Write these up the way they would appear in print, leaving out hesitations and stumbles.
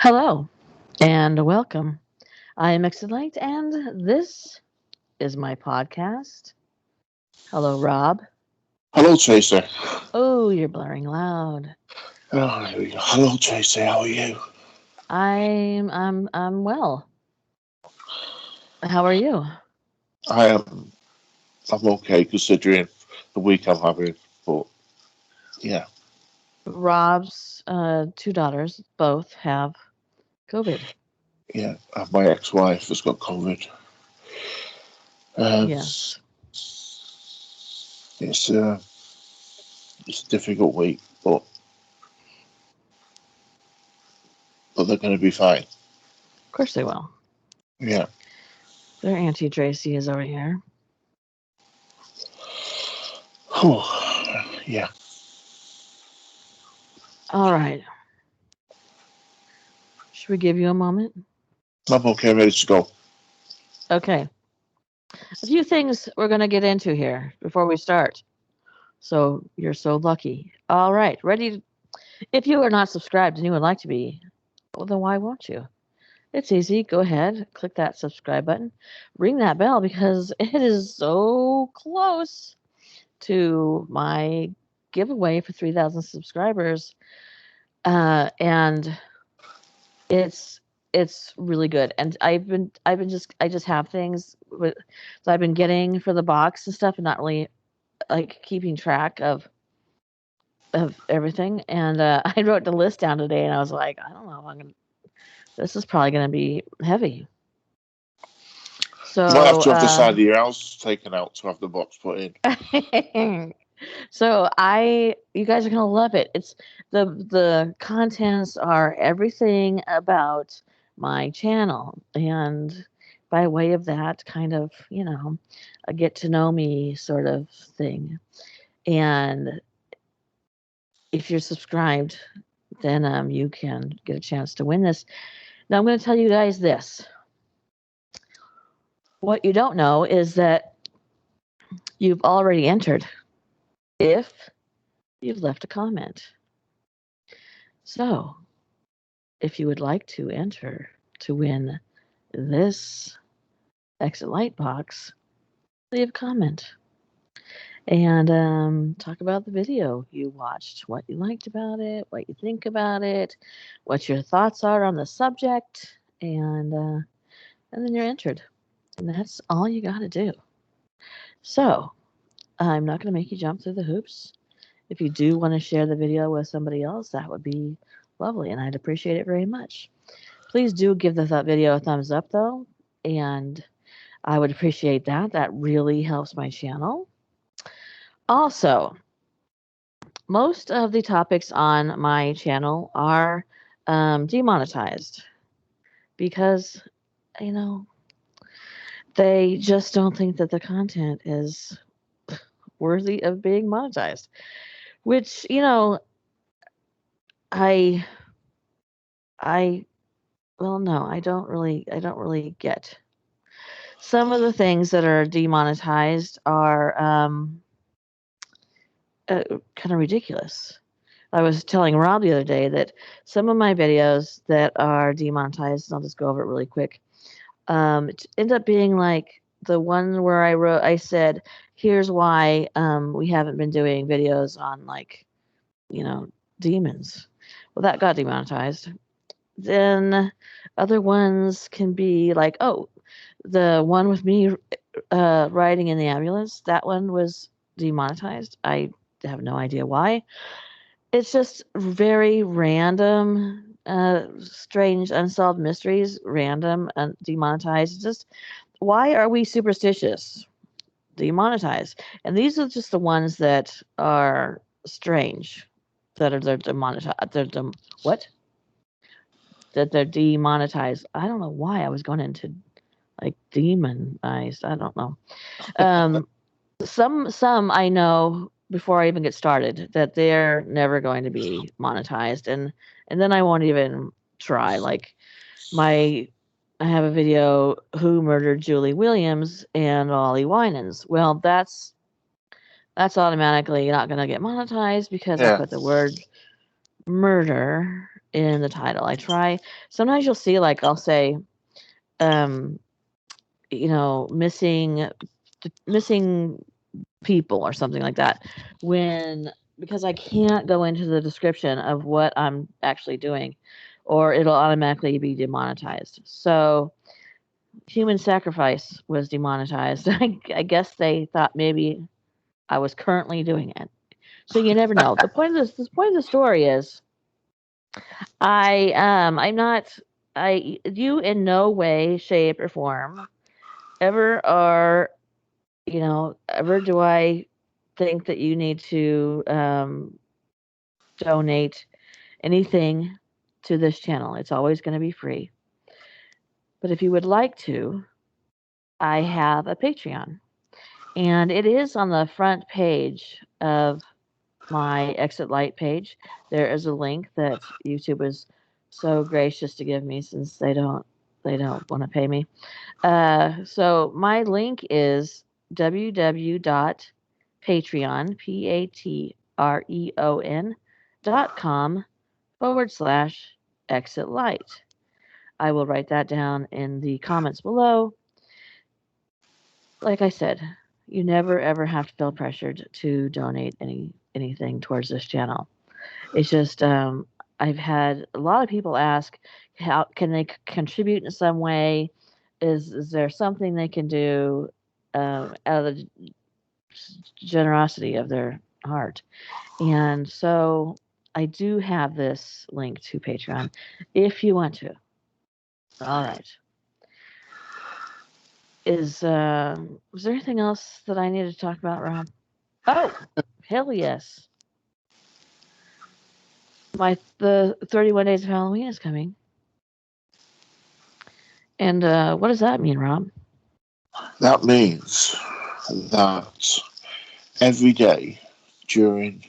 Hello and welcome. I am Excellent, and this is my podcast. Hello, Rob. Hello, Tracy. Oh, you're blaring loud. Oh, there we go. Hello, Tracy. How are you? I'm well. How are you? I am. I'm okay considering the week I'm having. But yeah, Rob's two daughters both have COVID. yeah. And my ex-wife has got COVID. Yes. It's it's a difficult week, but they're going to be fine. Of course they will. Yeah. Their Auntie Tracy is over here. Whew. Yeah. All right. Should we give you a moment? I'm okay. Ready to go. Okay. A few things we're going to get into here before we start. So you're so lucky. All right. Ready? If you are not subscribed and you would like to be, well, then why won't you? It's easy. Go ahead, click that subscribe button, ring that bell because it is so close to my giveaway for 3,000 subscribers, and it's it's really good. And I just have things that I've been getting for the box and stuff, and not really like keeping track of everything. And I wrote the list down today, and I was like, I don't know, this is probably gonna be heavy. You might have So, to have the side of your house taken out to have the box put in. you guys are gonna love it. It's the contents are everything about my channel, and by way of that, kind of, a get to know me sort of thing. And if you're subscribed, then you can get a chance to win this. Now, I'm going to tell you guys this. What you don't know is that you've already entered if you've left a comment. So, if you would like to enter to win this exit light box, leave a comment and talk about the video you watched, what you liked about it, what you think about it, what your thoughts are on the subject, and then you're entered. And that's all you got to do. So, I'm not going to make you jump through the hoops. If you do want to share the video with somebody else, that would be lovely, and I'd appreciate it very much. Please do give the video a thumbs up, though, and I would appreciate that. That really helps my channel. Also, most of the topics on my channel are demonetized because, you know, they just don't think that the content is worthy of being monetized, which, I I well, no, I don't really get. Some of the things that are demonetized are kind of ridiculous. I was telling Rob the other day that some of my videos that are demonetized, and I'll just go over it really quick, end up being like the one where I said, here's why we haven't been doing videos on, like, you know, demons. Well, that got demonetized. Then other ones can be like, oh, the one with me riding in the ambulance, that one was demonetized. I have no idea why. It's just very random, strange, unsolved mysteries, random, demonetized. Just why are we superstitious? Demonetized. And these are just the ones that are strange, that are they're demonetized. What? That they're demonetized. I don't know why I was going into like demonized. I don't know. Um, some I know before I even get started that they're never going to be monetized, and then I won't even try. Like my I have a video, who murdered Julie Williams and Ollie Winans. Well, that's automatically not going to get monetized because I Yeah. put the word murder in the title. I try. Sometimes you'll see, like, I'll say, um, missing people or something like that, when because I can't go into the description of what I'm actually doing, or it'll automatically be demonetized. So human sacrifice was demonetized. I guess they thought maybe I was currently doing it. So you never know. The point of the story is I'm not I you in no way, shape, or form ever are, ever do I think that you need to donate anything to this channel. It's always going to be free. But if you would like to, I have a Patreon. And it is on the front page of my Exit Light page. There is a link that YouTube was so gracious to give me, since they don't want to pay me. So my link is patreon.com/exit light. I will write that down in the comments below. Like I said, you never ever have to feel pressured to donate anything towards this channel. It's just I've had a lot of people ask, how can they contribute in some way? Is there something they can do out of the generosity of their heart? And so I do have this link to Patreon if you want to. All right. Was there anything else that I need to talk about, Rob? Oh, hell yes. The 31 Days of Halloween is coming. And what does that mean, Rob? That means that every day during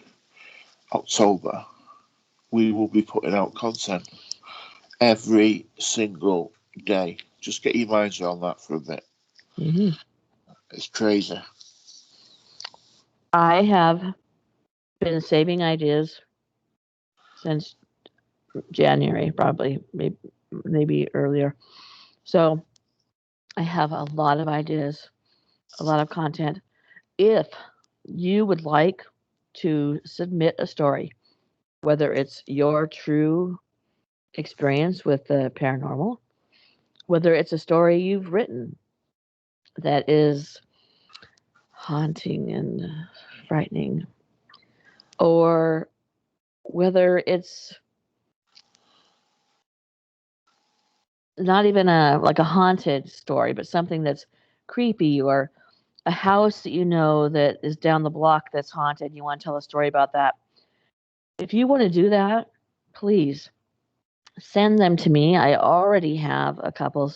October, we will be putting out content every single day. Just get your minds around that for a bit. Mm-hmm. It's crazy. I have been saving ideas since January, probably, maybe earlier. So I have a lot of ideas, a lot of content. If you would like to submit a story, whether it's your true experience with the paranormal, whether it's a story you've written that is haunting and frightening, or whether it's not even a haunted story, but something that's creepy, or a house that that is down the block that's haunted. You want to tell a story about that. If you want to do that, please send them to me. I already have a couple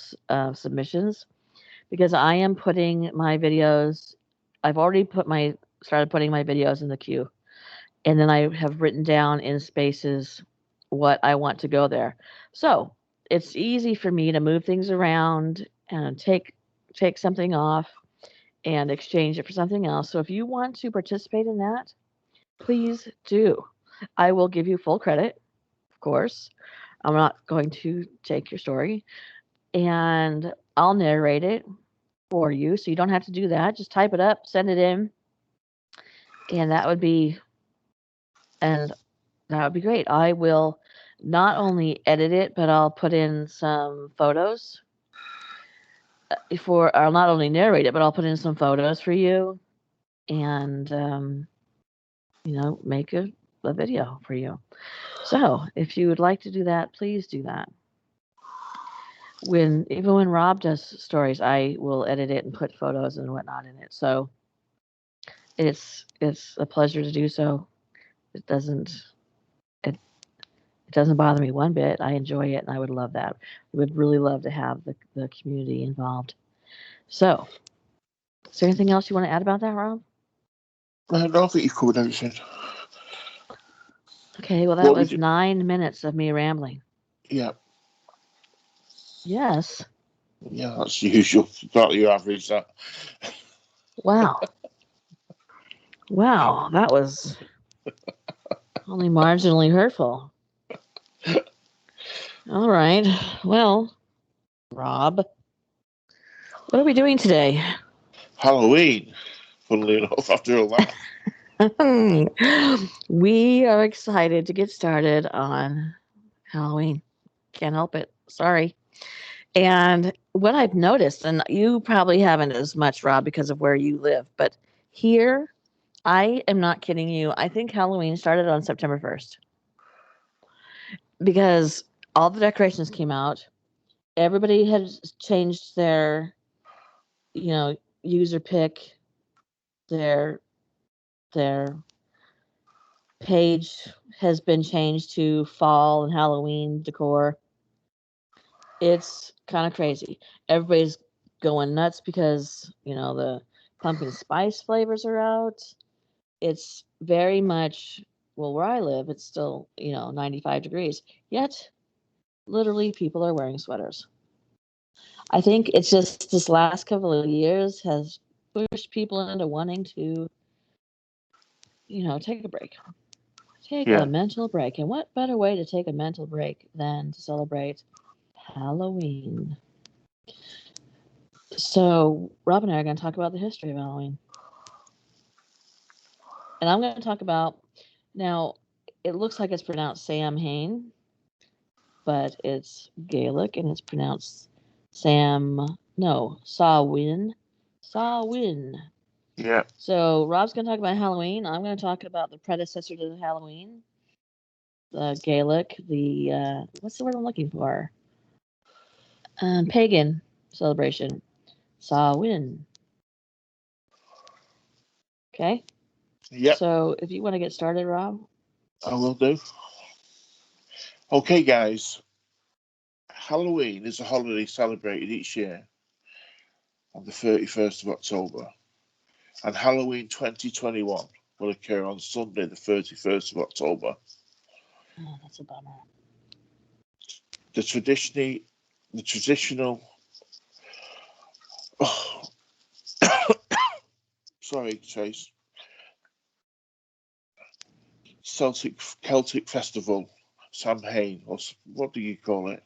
submissions, because I am putting my videos. I've already started putting my videos in the queue, and then I have written down in spaces what I want to go there. So it's easy for me to move things around and take something off and exchange it for something else. So if you want to participate in that, please do. I will give you full credit, of course. I'm not going to take your story, and I'll narrate it for you. So you don't have to do that. Just type it up, send it in, and and that would be great. I will not only edit it, but I'll put in some photos I'll not only narrate it, but I'll put in some photos for you, and make a video for you. So if you would like to do that, please do that. Even when Rob does stories, I will edit it and put photos and whatnot in it. So it's a pleasure to do so. It doesn't it doesn't bother me one bit. I enjoy it, and I would love that. I would really love to have the community involved. So, is there anything else you want to add about that, Rob? I don't think you've covered everything. Okay, well, that was 9 minutes of me rambling. Yeah. Yes. Yeah, that's usual. Not your average, that. Wow. Wow, that was only marginally hurtful. All right. Well, Rob, what are we doing today? Halloween, funnily enough, after all that. We are excited to get started on Halloween. Can't help it. Sorry. And what I've noticed, and you probably haven't as much, Rob, because of where you live, but here, I am not kidding you. I think Halloween started on September 1st because all the decorations came out. Everybody had changed their, user pick, their their page has been changed to fall and Halloween decor. It's kind of crazy. Everybody's going nuts because, the pumpkin spice flavors are out. It's very much, well, where I live, it's still, 95 degrees. Yet, literally, people are wearing sweaters. I think it's just this last couple of years has pushed people into wanting to, take a break. Take a Yeah, mental break. And what better way to take a mental break than to celebrate Halloween? So, Rob and I are going to talk about the history of Halloween. And I'm going to talk about now, it looks like it's pronounced Samhain, but it's Gaelic and it's pronounced Sah-Win. Sah-Win. yeah. So, Rob's going to talk about Halloween. I'm going to talk about the predecessor to Halloween, the Gaelic, what's the word I'm looking for? Pagan celebration. Sah-Win. Okay. Yep, So, if you want to get started, Rob. I will do. Okay, guys. Halloween is a holiday celebrated each year on the 31st of October, and Halloween 2021 will occur on Sunday, the 31st of October. Oh, that's a bummer. The traditionally, the traditional, oh, sorry, Chase, Celtic festival, Samhain, or what do you call it?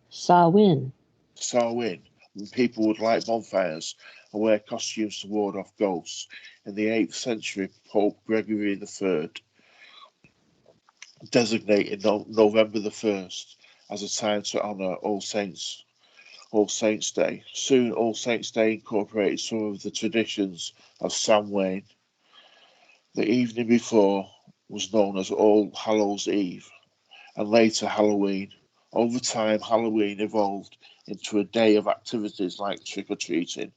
Sah-Win. Sah-Win, when people would light bonfires and wear costumes to ward off ghosts. In the 8th century, Pope Gregory III designated November the 1st as a time to honour All Saints Day. Soon, All Saints Day incorporated some of the traditions of Samhain. The evening before was known as All Hallows Eve, and later Halloween. Over time, Halloween evolved into a day of activities like trick or treating,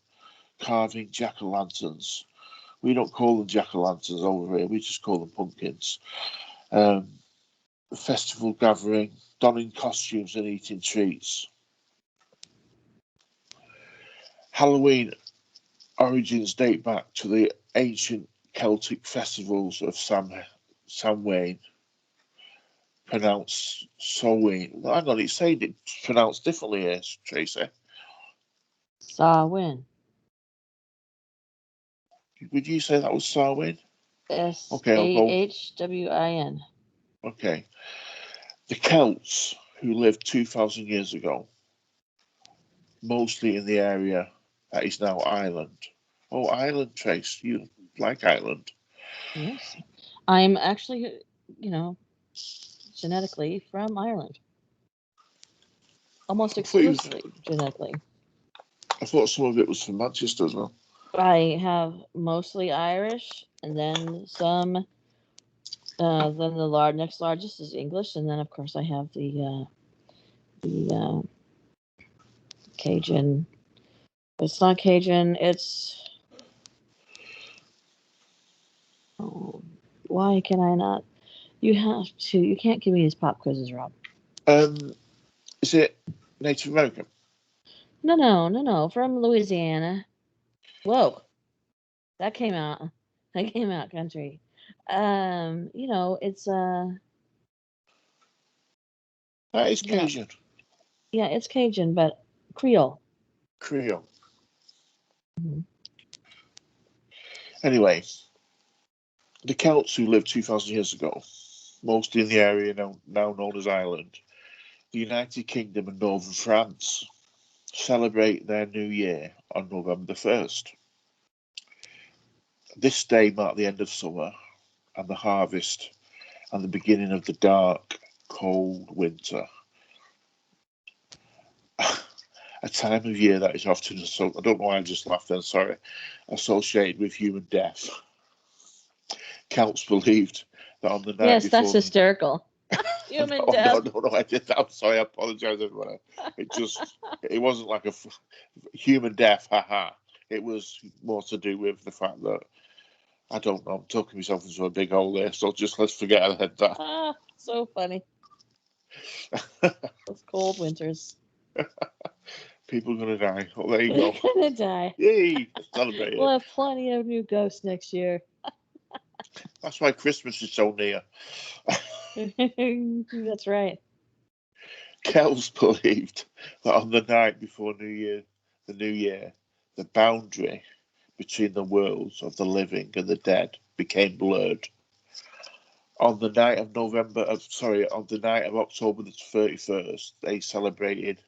carving jack o' lanterns. We don't call them jack o' lanterns over here, we just call them pumpkins. Um, Festival gathering, donning costumes, and eating treats. Halloween origins date back to the ancient Celtic festivals of Samhain, pronounced Sah-Win. Well, hang on, it's saying it's pronounced differently here, Tracy. Sah-Win. Would you say that was Sah-Win? Okay, I'll go. Sahwin. Okay. The Celts, who lived 2,000 years ago, mostly in the area that is now Ireland. Oh, Ireland, Trace. You like Ireland? Yes. I'm actually, you know, genetically from Ireland. Almost I thought, you was, exclusively genetically. I thought some of it was from Manchester as well. I have mostly Irish, and then some. Then the next largest is English, and then of course I have the Cajun. It's not Cajun. It's oh, why can I not? You have to. You can't give me these pop quizzes, Rob. Um, is it Native American? No, no, no, no. From Louisiana. Whoa, that came out. That came out country. It's That is you know, Cajun. yeah, it's Cajun, but Creole. Creole. Mhm. Anyway, the Celts who lived 2,000 years ago, mostly in the area now known as Ireland, The United Kingdom and Northern France celebrate their new year on November the 1st. This day marked the end of summer and the harvest and the beginning of the dark, cold winter. A time of year that is often, I don't know why I just laughed then, sorry, associated with human death. Celts believed that on the night Yes, before... that's hysterical. Human death. No, I did that. I'm sorry, I apologise, everybody. It wasn't like a human death, haha. It was more to do with the fact that, I don't know, I'm talking myself into a big hole there, so just let's forget I had that. Ah, so funny. Those cold winters. People are going to die. Oh, there you They're go. gonna die. Yay! Celebrate We'll it. have plenty of new ghosts next year. That's why Christmas is so near. That's right. Celts believed that on the night before the New Year, the boundary between the worlds of the living and the dead became blurred. On the night of October the 31st, they celebrated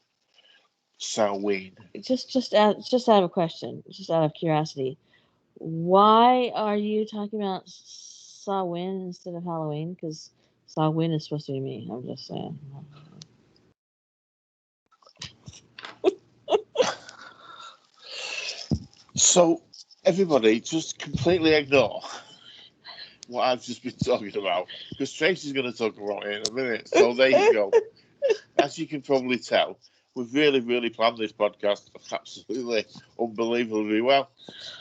Sah-Win. Just out of a question, just out of curiosity, why are you talking about Sah-Win instead of Halloween? Because Sah-Win is supposed to be me. I'm just saying. So, everybody, just completely ignore what I've just been talking about, because Tracy's going to talk about it in a minute. So, there you go. As you can probably tell, we've really, really planned this podcast absolutely unbelievably well.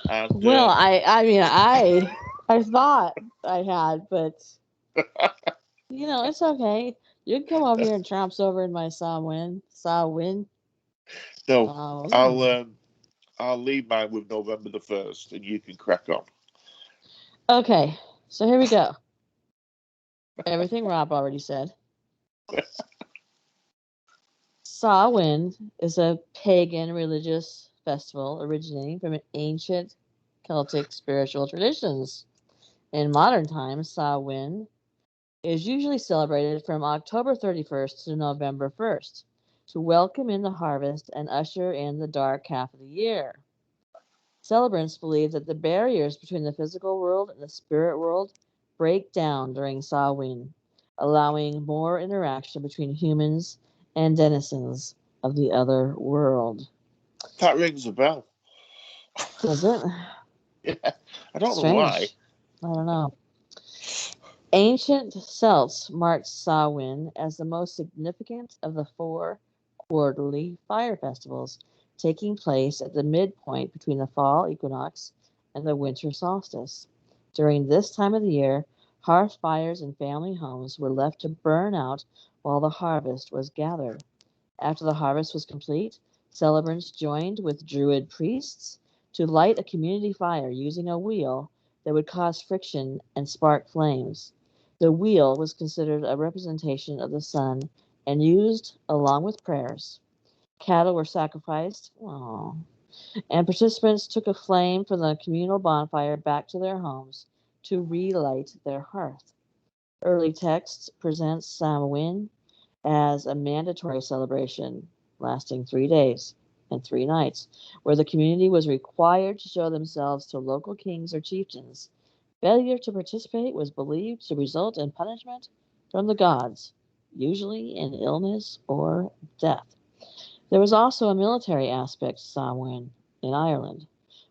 And, Well, I mean, I thought I had, but it's okay. You can come over here and tramps over in my Sah-Win. No, I'll leave mine with November the 1st, and you can crack on. Okay, so here we go. Everything Rob already said. Sah-Win is a pagan religious festival originating from ancient Celtic spiritual traditions. In modern times, Sah-Win is usually celebrated from October 31st to November 1st to welcome in the harvest and usher in the dark half of the year. Celebrants believe that the barriers between the physical world and the spirit world break down during Sah-Win, allowing more interaction between humans and denizens of the other world. That rings a bell. Does it? Yeah, I don't know why. Strange. I don't know. Ancient Celts marked Samhain as the most significant of the four quarterly fire festivals, taking place at the midpoint between the fall equinox and the winter solstice. During this time of the year, hearth fires in family homes were left to burn out while the harvest was gathered. After the harvest was complete, celebrants joined with Druid priests to light a community fire using a wheel that would cause friction and spark flames. The wheel was considered a representation of the sun and used along with prayers. Cattle were sacrificed, and participants took a flame from the communal bonfire back to their homes to relight their hearth. Early texts present Samhain as a mandatory celebration lasting 3 days and 3 nights, where the community was required to show themselves to local kings or chieftains. Failure to participate was believed to result in punishment from the gods, usually in illness or death. There was also a military aspect to Samhain in Ireland,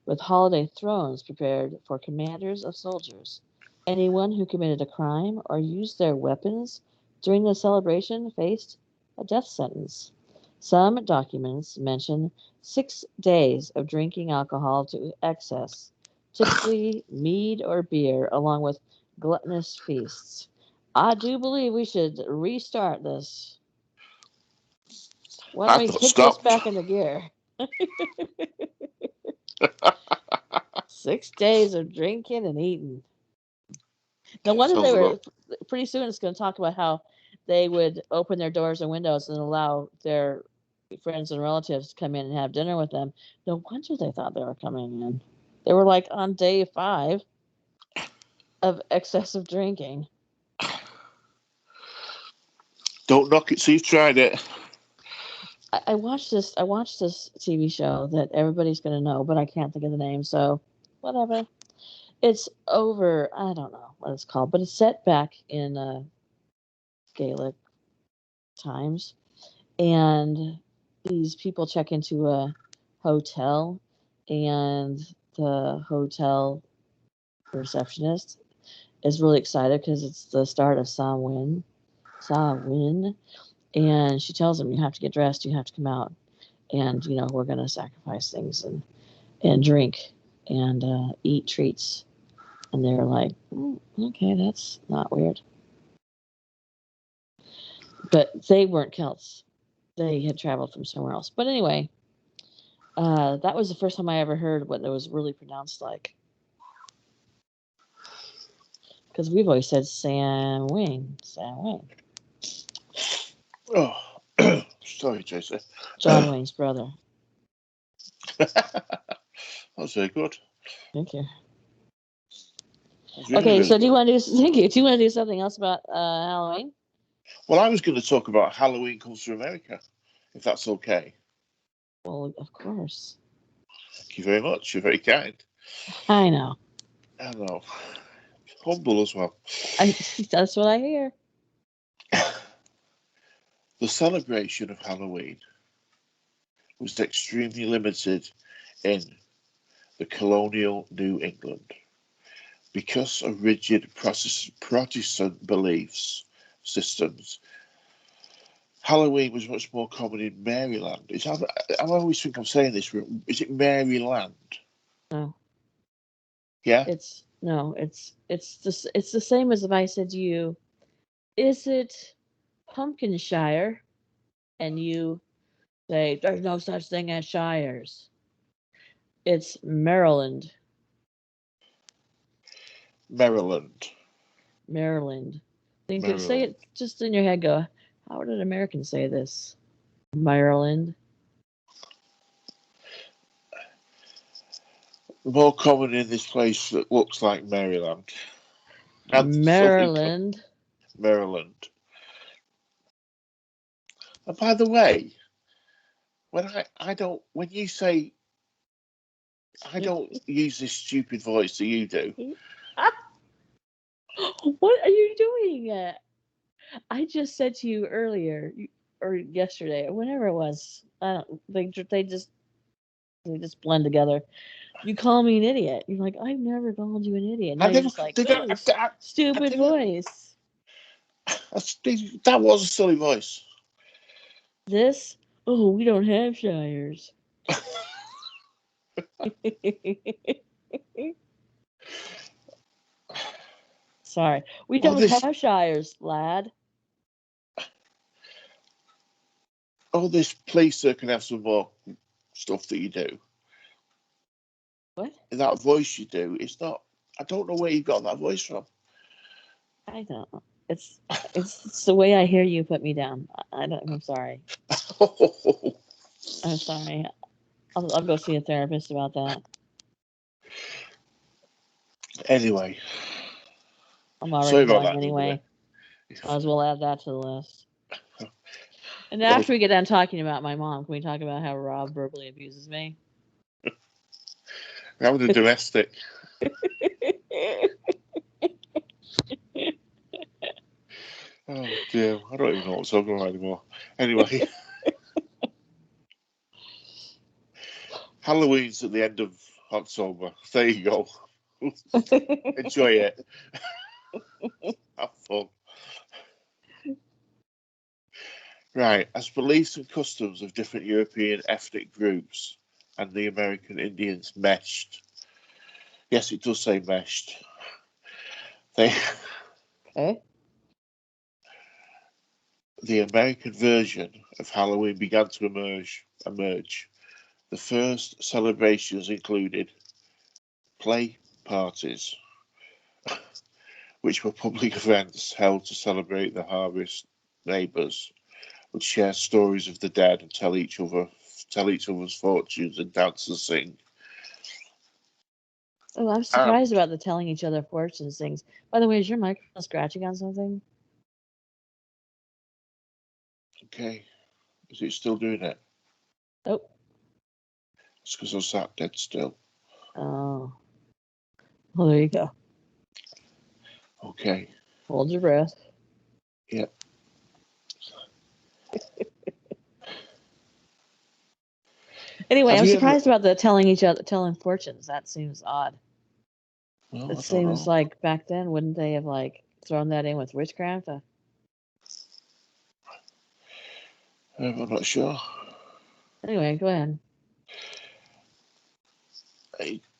with holiday thrones prepared for commanders of soldiers. Anyone who committed a crime or used their weapons during the celebration faced a death sentence. Some documents mention 6 days of drinking alcohol to excess, typically mead or beer, along with gluttonous feasts. I do believe we should restart this. Why don't I we thought kick this stop. back into gear? 6 days of drinking and eating. No wonder they Sounds were. about... Pretty soon, it's going to talk about how they would open their doors and windows and allow their friends and relatives to come in and have dinner with them. No wonder they thought they were coming in. They were like on day 5 of excessive drinking. Don't knock it till you've tried it. I watched this. I watched this TV show that everybody's gonna know, but I can't think of the name. So, whatever. It's over. I don't know what it's called, but it's set back in Gaelic times, and these people check into a hotel, and the hotel receptionist is really excited because it's the start of Sah-Win, and she tells them, "You have to get dressed. You have to come out, and we're gonna sacrifice things and drink and eat treats." And they're like, "Okay, that's not weird." But they weren't Celts. They had traveled from somewhere else. But anyway, that was the first time I ever heard what it was really pronounced like. Because we've always said Sam-Win. Sam-Win. Oh, sorry, Jason. John Wayne's brother. That's very good. Thank you. That's really, Okay, really so good. do you want to do? Thank you. Do you want to do something else about Halloween? Well, I was going to talk about Halloween comes to America, if that's okay. Well, of course. Thank you very much. You're very kind. I know. I know. Humble as well. That's what I hear. The celebration of Halloween was extremely limited in the colonial New England because of rigid Protestant beliefs systems. Halloween was much more common in Maryland. I always think I'm saying this. Is it Maryland? No. Yeah. It's no. It's the same as if I said to you, "Is it Pumpkinshire?" And you say, "There's no such thing as shires." It's Maryland. Maryland. Maryland. Think it. Say Maryland. it just in your head. Go. How would an American say this? Maryland. More common in this place that looks like Maryland. And Maryland. Maryland. And by the way, when you say I don't use this stupid voice that you do. What are you doing? I just said to you earlier or yesterday, or whenever it was. I don't. They just blend together. You call me an idiot. You're like, I've never called you an idiot. Now I you're never just like, did. oh, I stupid didn't. voice. That was a silly voice. This? Oh, we don't have shires. Sorry, we all don't this, have shires, lad. all this place that can have some more stuff that you do. What? That voice you do, it's not. I don't know where you got that voice from. I don't. It's it's the way I hear you put me down. I don't. I'm sorry. I'm sorry. I'll go see a therapist about that. Anyway, I'm sorry already about going that, nonetheless. anyway. Might as well add that to the list. And Well, after we get done talking about my mom, can we talk about how Rob verbally abuses me? that was a domestic. Oh dear, I don't even know what I'm talking about anymore. Anyway, Halloween's at the end of October. There you go. Enjoy it. Have fun. Right, as beliefs and customs of different European ethnic groups and the American Indians meshed. Yes, it does say meshed. They, Okay. the American version of Halloween began to emerge. The first celebrations included play parties, which were public events held to celebrate the harvest. Neighbours would share stories of the dead and tell each other's fortunes and dance and sing. Oh, I'm And surprised about the telling each other fortunes things. By the way, is your microphone scratching on something? Okay. Is it still doing it? Oh. It's because I sat dead still. Oh. Well, there you go. Okay. Hold your breath. Yep. Anyway, Have I'm you ever? surprised about the telling fortunes. That seems odd. Well, It I don't seems know. like back then, wouldn't they have like thrown that in with witchcraft? I'm not sure. Anyway, go ahead.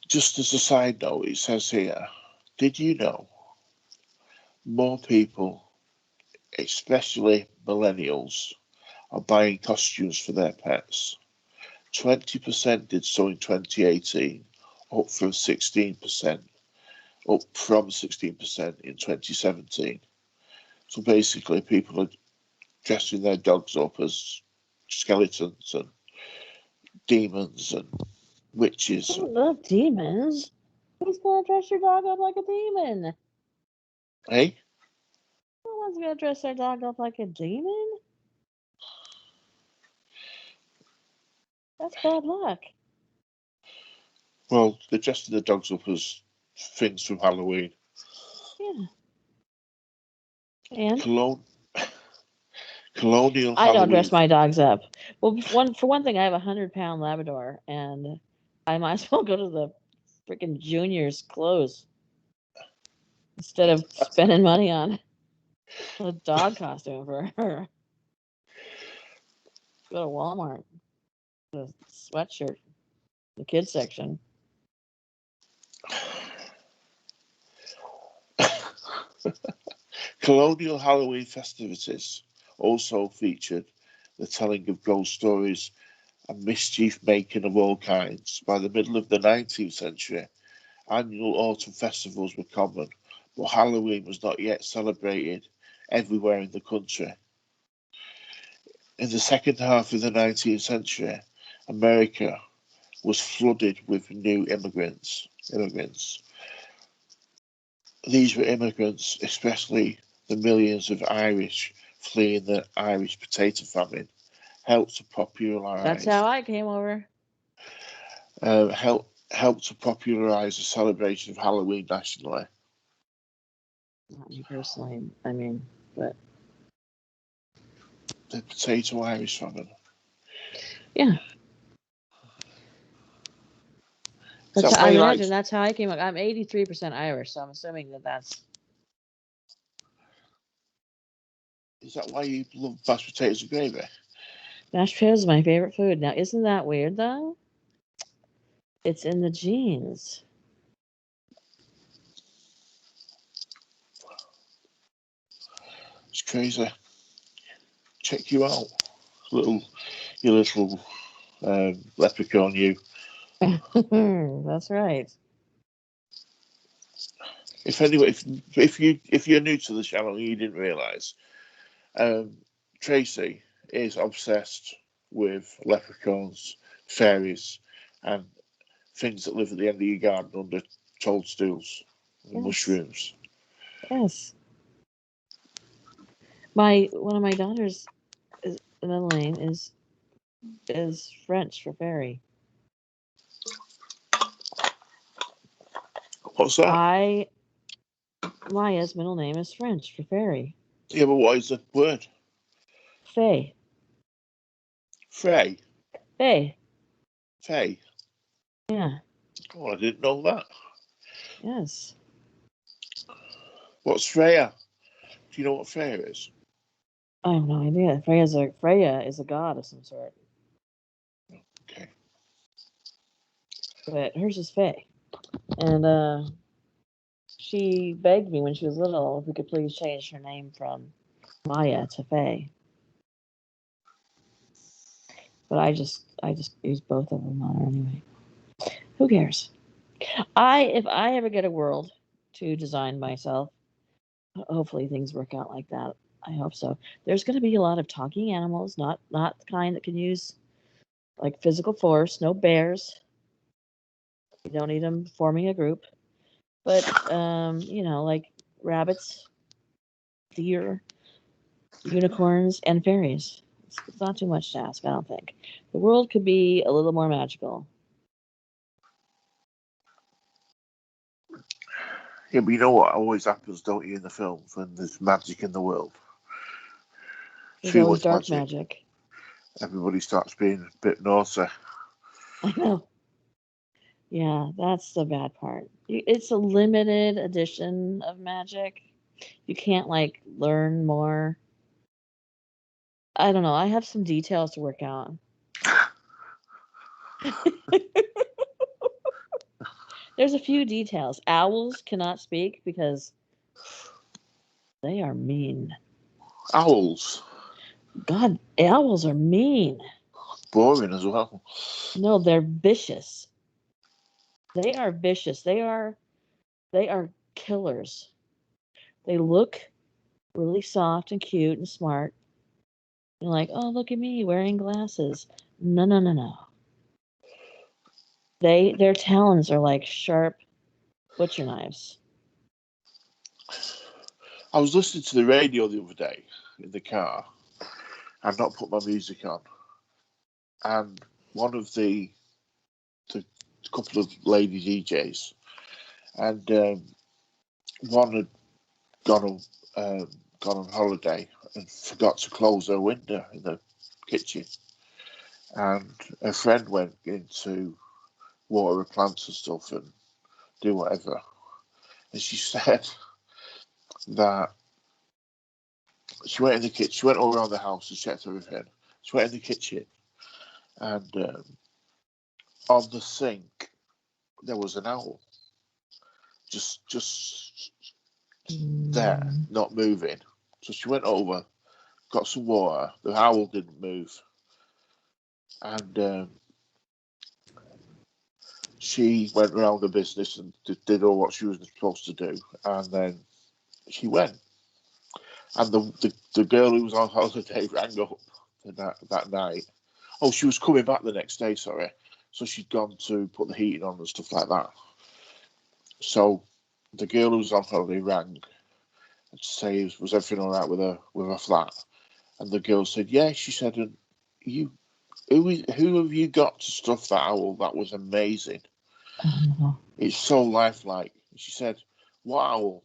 Just as a side note, it says here, did you know more people, especially millennials, are buying costumes for their pets? 20% did so in 2018, up from 16%, up from 16% in 2017. So basically, people are dressing their dogs up as skeletons and demons and witches. Oh, not demons. Who's gonna dress your dog up like a demon? Hey? No one's gonna dress their dog up like a demon. That's bad luck. Well, they're dressing the dogs up as things from Halloween. Yeah. And Colonial I don't Halloween. dress my dogs up. Well, for one thing, I have a 100-pound Labrador, and I might as well go to the freaking junior's clothes instead of spending money on a dog costume for her. Go to Walmart, the sweatshirt, the kids section. Colonial Halloween festivities also featured the telling of ghost stories and mischief making of all kinds. By the middle of the 19th century, annual autumn festivals were common, but Halloween was not yet celebrated everywhere in the country. In the second half of the 19th century, America was flooded with new immigrants. These were immigrants, especially the millions of Irish fleeing the Irish potato famine, helped to That's popularise how I came over. helped to popularise the celebration of Halloween nationally. Not me personally. I mean, but The potato Irish famine. yeah. Is That's that how, why I you like? imagine that's how I came up. I'm 83% Irish, so I'm assuming that that's. Is that why you love mashed potatoes and gravy? Mashed potatoes is my favorite food. Now, isn't that weird though? It's in the genes. It's crazy. Check you out, little you little leprechaun. You. That's right. If anyway, if you're new to the channel and you didn't realise, Tracy is obsessed with leprechauns, fairies, and things that live at the end of your garden under toadstools and Yes. mushrooms. Yes. One of my daughters is the middle name is French for fairy. What's that? Maya's middle name is French for fairy. Yeah, but what is the word? Faye. Frey. Faye. Faye. Yeah. Oh, I didn't know that. Yes. What's Freya? Do you know what Freya is? I have no idea. Freya is a god of some sort, Okay. but hers is Faye. And she begged me when she was little if we could please change her name from Maya to Faye. But I just use both of them on her anyway. Who cares? If I ever get a world to design myself, hopefully things work out like that. I hope so. There's going to be a lot of talking animals, not the kind that can use like physical force. No bears. You don't need them forming a group. But like rabbits, deer, unicorns, and fairies. It's not too much to ask, I don't think. The world could be a little more magical. Yeah, but you know what always happens, don't you, in the films when there's magic in the world? There's Too always much dark magic. magic. Everybody starts being a bit naughty. I know. Yeah, that's the bad part. It's a limited edition of magic. You can't like learn more. I don't know. I have some details to work out. There's a few details. Owls cannot speak because they are mean. Owls. God, owls are mean. Boring as well. No, they're vicious. They are vicious. They are killers. They look really soft and cute and smart. You're like, oh, look at me wearing glasses. No, no, no, no. Their talons are like sharp butcher knives. I was listening to the radio the other day in the car. I've not put my music on. And one of the couple of lady DJs, and one had gone on holiday and forgot to close her window in the kitchen. And her friend went in to water her plants and stuff and do whatever. And she said that she went in the kitchen, she went all around the house and checked everything. She went in the kitchen and on the sink there was an owl. Just there, not moving. So she went over, got some water. The owl didn't move. And she went around the business and did all what she was supposed to do. And then she went. And the girl who was on holiday rang up that night. Oh, she was coming back the next day, sorry. So she'd gone to put the heating on and stuff like that. So the girl who was on holiday rang to say, was everything all right with her flat? And the girl said, yeah. She said, and you, who have you got to stuff that owl? That was amazing. Oh, It's so lifelike. She said, what owl?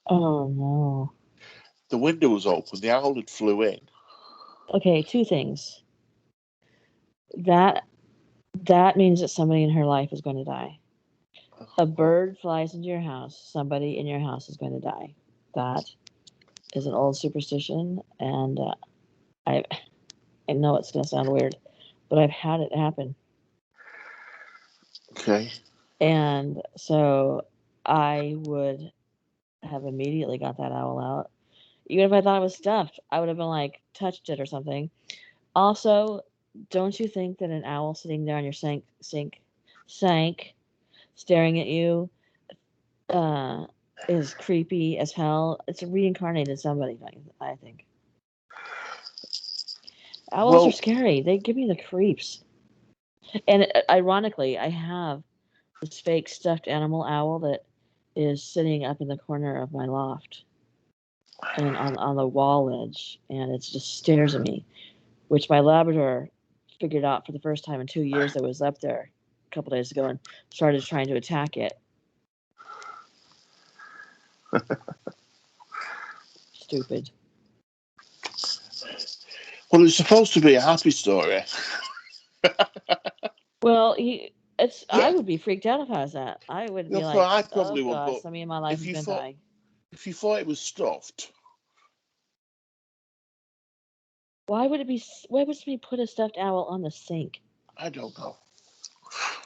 oh no. The window was open. The owl had flew in. Okay, two things. That means that somebody in her life is going to die. A bird flies into your house, somebody in your house is going to die. That is an old superstition, and I know it's going to sound weird, but I've had it happen. Okay. And so I would have immediately got that owl out. Even if I thought it was stuffed, I would have been like, touched it or something. Also, don't you think that an owl sitting there on your sink staring at you, is creepy as hell? It's a reincarnated somebody, I think. Owls are scary. They give me the creeps. And ironically, I have this fake stuffed animal owl that is sitting up in the corner of my loft and on the wall edge, and it just stares at me, which my Labrador figured out for the first time in 2 years. I was up there a couple days ago and started trying to attack it. Stupid. Well, it's supposed to be a happy story. Well, I would be freaked out if I was that. I would be like, I oh probably would, God, but somebody in my life is going to die. if you thought it was stuffed, Why would somebody put a stuffed owl on the sink? I don't know.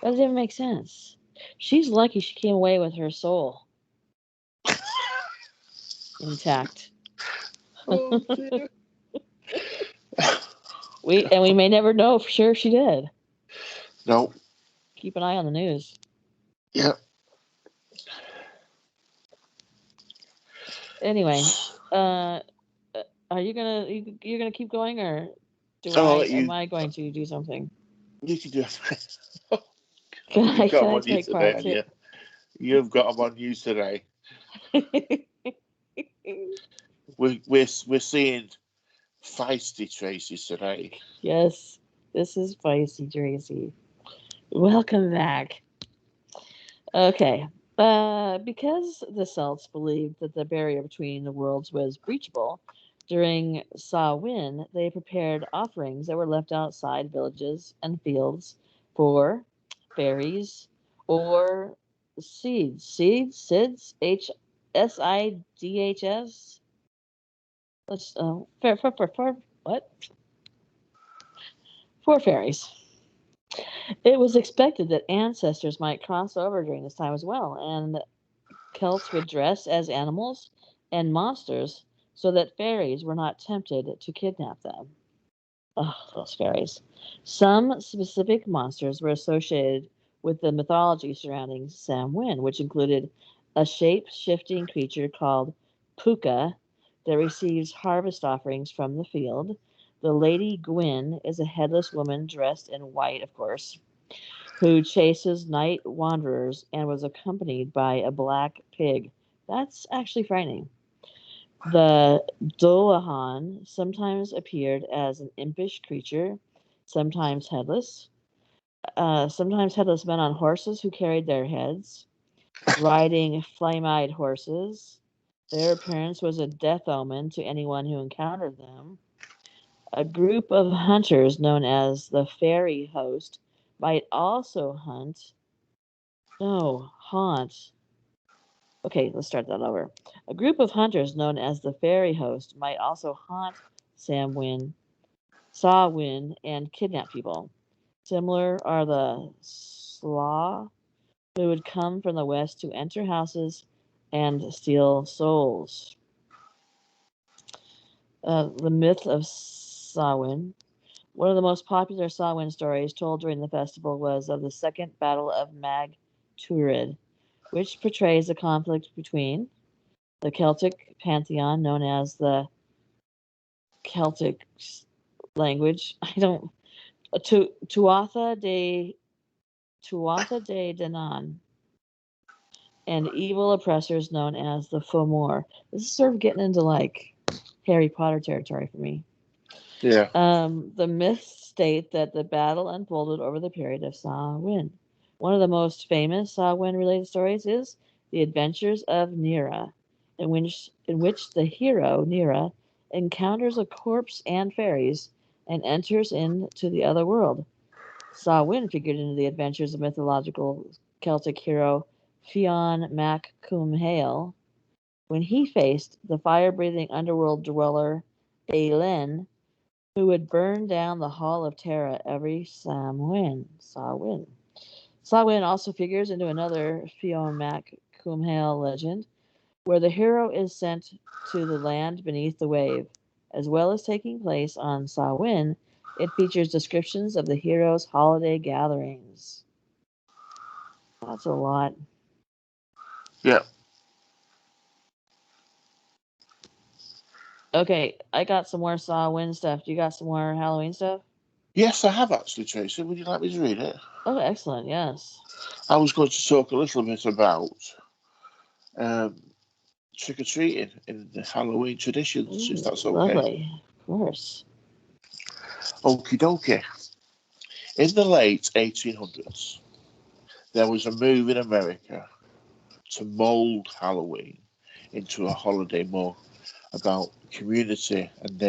That doesn't even make sense. She's lucky she came away with her soul intact. Oh, dear. We may never know for sure if she did. No. Keep an eye on the news. Yeah. Anyway, are you you're gonna keep going, or am I going to do something? You can do it. Can I take part two? You've got them on you today. We're seeing feisty Tracy today. Yes, this is Feisty Tracy. Welcome back. Okay. Because the Celts believed that the barrier between the worlds was breachable, during Sah-Win, they prepared offerings that were left outside villages and fields for fairies or seeds. Seeds? Sids? Sidhs? Let's, what? For fairies. It was expected that ancestors might cross over during this time as well, and Celts would dress as animals and monsters so that fairies were not tempted to kidnap them. Ugh, those fairies. Some specific monsters were associated with the mythology surrounding Samhain, which included a shape shifting creature called Puka that receives harvest offerings from the field. The Lady Gwyn is a headless woman dressed in white, of course, who chases night wanderers and was accompanied by a black pig. That's actually frightening. The Doahan sometimes appeared as an impish creature, sometimes headless. Sometimes headless men on horses who carried their heads, riding flame-eyed horses. Their appearance was a death omen to anyone who encountered them. A group of hunters known as the fairy host might also haunt. Okay, let's start that over. A group of hunters known as the fairy host might also haunt Samhain, Sah-Win, and kidnap people. Similar are the Slaw, who would come from the west to enter houses and steal souls. The myth of Sah-Win. One of the most popular Sah-Win stories told during the festival was of the Second Battle of Mag Turid, which portrays a conflict between the Celtic pantheon known as the Celtic language. I don't. Tuatha de Danann, and evil oppressors known as the Fomor. This is sort of getting into like Harry Potter territory for me. Yeah. The myths state that the battle unfolded over the period of Sah-Win. One of the most famous Sah-Win related stories is The Adventures of Nera, in which the hero, Nera, encounters a corpse and fairies and enters into the other world. Sah-Win figured into the adventures of mythological Celtic hero Fionn mac Cumhaill when he faced the fire-breathing underworld dweller Aelin, who would burn down the Hall of Terra every Samhain. Sah-Win also figures into another Fionn mac Cumhaill legend, where the hero is sent to the land beneath the wave. As well as taking place on Sah-Win, it features descriptions of the hero's holiday gatherings. That's a lot. Yeah. Okay, I got some more Sah-Win stuff. Do you got some more Halloween stuff? Yes, I have actually, Tracy. Would you like me to read it? Oh, excellent. Yes. I was going to talk a little bit about um, trick or treating in the Halloween traditions, if Ooh, that's okay. lovely. Of course. Okie dokie. In the late 1800s, there was a move in America to mould Halloween into a holiday more about community and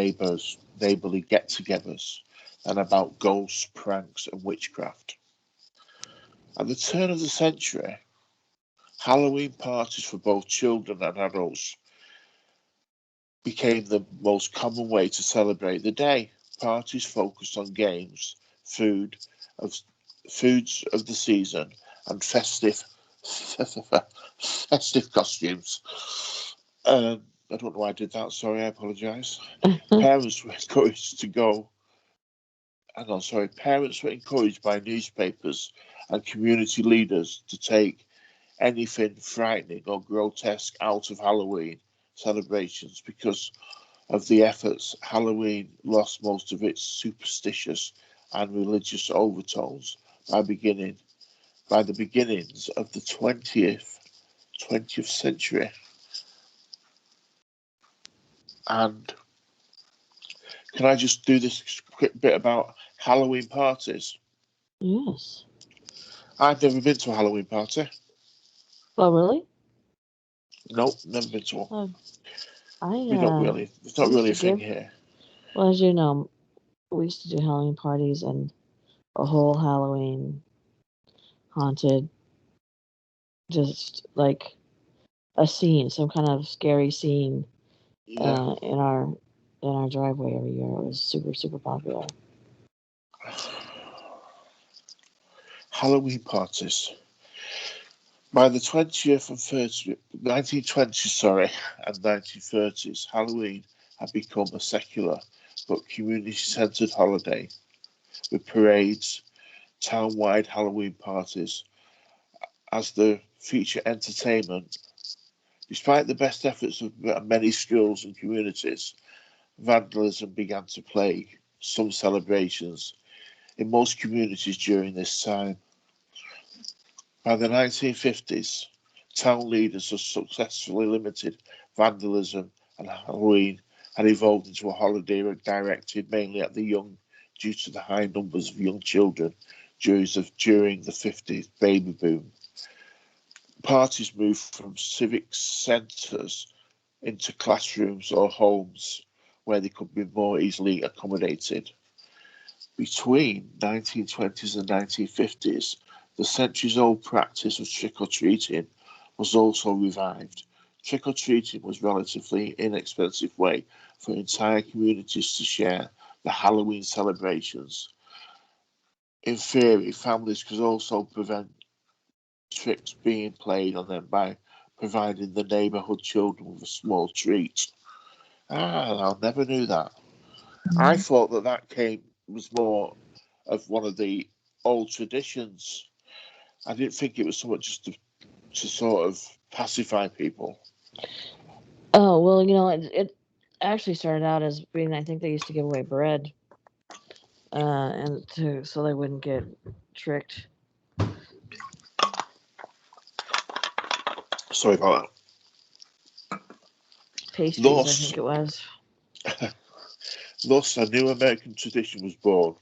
neighbourly get-togethers than about ghosts, pranks, and witchcraft. At the turn of the century, Halloween parties for both children and adults became the most common way to celebrate the day. Parties focused on games, food, of foods of the season, and festive costumes. I don't know why I did that. Sorry, I apologise. Parents were encouraged to go. Hang on, sorry. Parents were encouraged by newspapers and community leaders to take anything frightening or grotesque out of Halloween celebrations because of the efforts. Halloween lost most of its superstitious and religious overtones by the beginnings of the 20th century. And Can I just do this quick bit about Halloween parties? Yes. I've never been to a Halloween party. Oh, really? Nope, never been to one. Oh, We don't really. It's not used really to a thing give. here. Well, as you know, we used to do Halloween parties and a whole Halloween haunted, just like a scene, some kind of scary scene Yeah. in our driveway every year. It was super popular. Halloween parties. By the 20th and 30th, 1920s, sorry, and 1930s, Halloween had become a secular but community-centered holiday with parades, town-wide Halloween parties as the feature entertainment. Despite the best efforts of many schools and communities, vandalism began to plague some celebrations in most communities during this time. By the 1950s, town leaders had successfully limited vandalism, and Halloween had evolved into a holiday directed mainly at the young due to the high numbers of young children during the 50s baby boom. Parties moved from civic centres into classrooms or homes where they could be more easily accommodated. Between 1920s and 1950s, the centuries-old practice of trick-or-treating was also revived. Trick-or-treating was a relatively inexpensive way for entire communities to share the Halloween celebrations. In theory, families could also prevent tricks being played on them by providing the neighbourhood children with a small treat. I never knew that. I thought that was more of one of the old traditions. I didn't think it was so much just to sort of pacify people. Oh well, it actually started out as being. I think they used to give away bread, and to so they wouldn't get tricked. Sorry about that. Pastries, I think it was. Thus, a new American tradition was born,